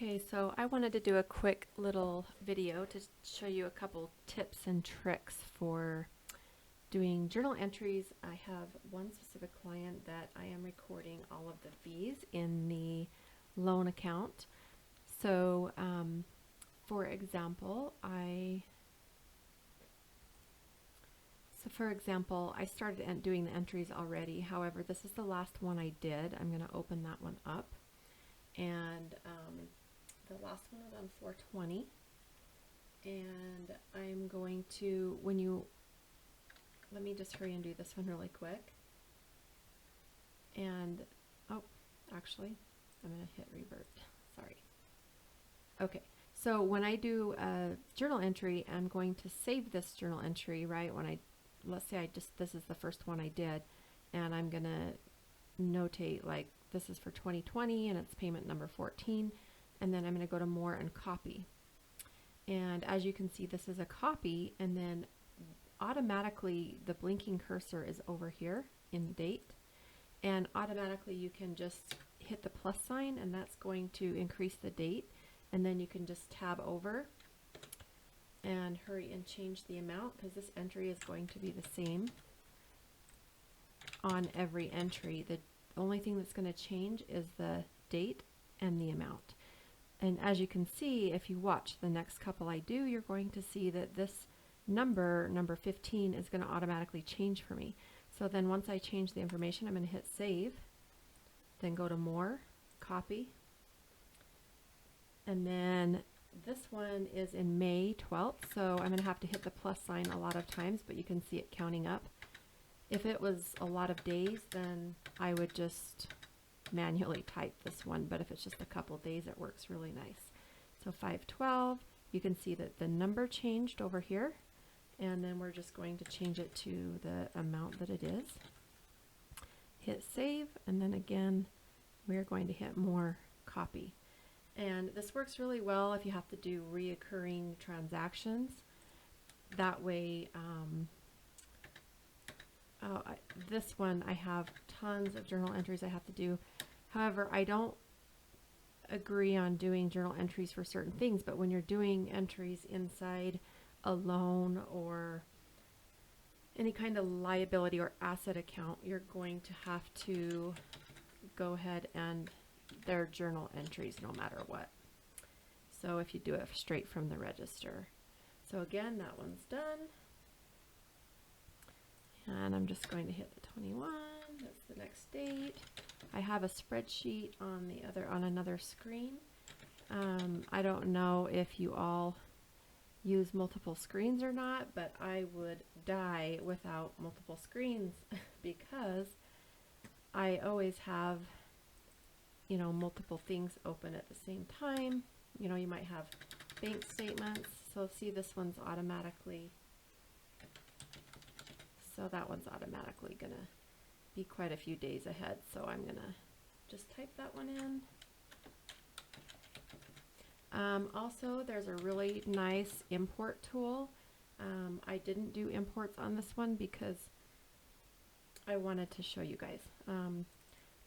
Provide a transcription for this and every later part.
Okay, so I wanted to do a quick little video to show you a couple tips and tricks for doing journal entries. I have one specific client that I am recording all of the fees in the loan account. So, for example, I started doing the entries already. However, this is the last one I did. I'm going to open that one up. And the last one was on 4/20, and I'm going to, let me just hurry and do this one really quick. And, oh, actually, I'm going to hit revert, sorry. Okay, so when I do a journal entry, I'm going to save this journal entry, right? Let's say this is the first one I did, and I'm going to notate like this is for 2020 and it's payment number 14, and then I'm going to go to more and copy. And as you can see, this is a copy, and then automatically the blinking cursor is over here in the date, and automatically you can just hit the plus sign, and that's going to increase the date, and then you can just tab over and hurry and change the amount, because this entry is going to be the same on every entry. The only thing that's going to change is the date and the amount. And as you can see, if you watch the next couple I do, you're going to see that this number 15, is going to automatically change for me. So then once I change the information, I'm going to hit save, then go to more, copy, and then this one is in May 12th, so I'm going to have to hit the plus sign a lot of times, but you can see it counting up. If it was a lot of days, then I would just manually type this one, but if it's just a couple days, it works really nice. So 5/12, you can see that the number changed over here, and then we're just going to change it to the amount that it is. Hit save, and then again, we're going to hit more, copy. And this works really well if you have to do reoccurring transactions. That way, this one I have tons of journal entries I have to do. However, I don't agree on doing journal entries for certain things, but when you're doing entries inside a loan or any kind of liability or asset account, you're going to have to go ahead and they're journal entries no matter what. So if you do it straight from the register. So again, that one's done. And I'm just going to hit the 21, that's the next date. I have a spreadsheet on another screen. I don't know if you all use multiple screens or not, but I would die without multiple screens because I always have, multiple things open at the same time. You might have bank statements. So see, this one's automatically, so that one's automatically going to be quite a few days ahead. So I'm going to just type that one in. Also, there's a really nice import tool. I didn't do imports on this one because I wanted to show you guys.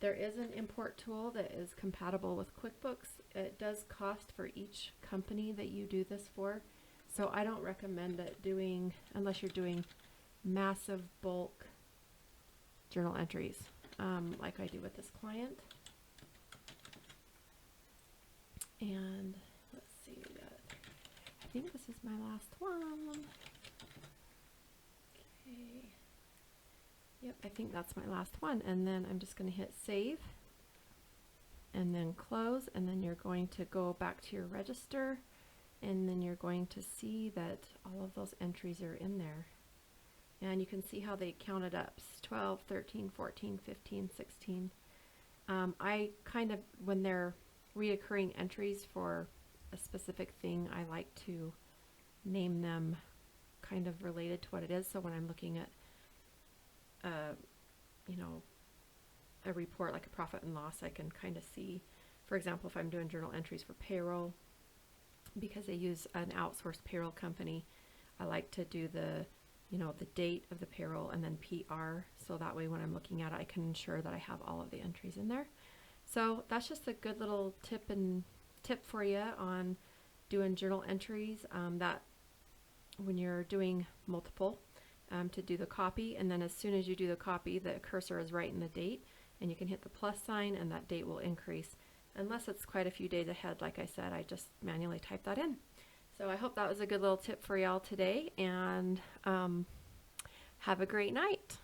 There is an import tool that is compatible with QuickBooks. It does cost for each company that you do this for. So I don't recommend it unless you're doing massive bulk journal entries like I do with this client. And let's see, I think this is my last one. Okay. Yep, I think that's my last one. And then I'm just going to hit save and then close, and then you're going to go back to your register, and then you're going to see that all of those entries are in there. And you can see how they counted up, 12, 13, 14, 15, 16. I kind of, when they're reoccurring entries for a specific thing, I like to name them kind of related to what it is. So when I'm looking at, a report like a profit and loss, I can kind of see, for example, if I'm doing journal entries for payroll, because they use an outsourced payroll company, I like to do the date of the payroll and then PR, so that way when I'm looking at it, I can ensure that I have all of the entries in there. So that's just a good little tip and tip for you on doing journal entries, that when you're doing multiple, to do the copy, and then as soon as you do the copy, the cursor is right in the date, and you can hit the plus sign and that date will increase. Unless it's quite a few days ahead, like I said, I just manually type that in. So I hope that was a good little tip for y'all today, and have a great night.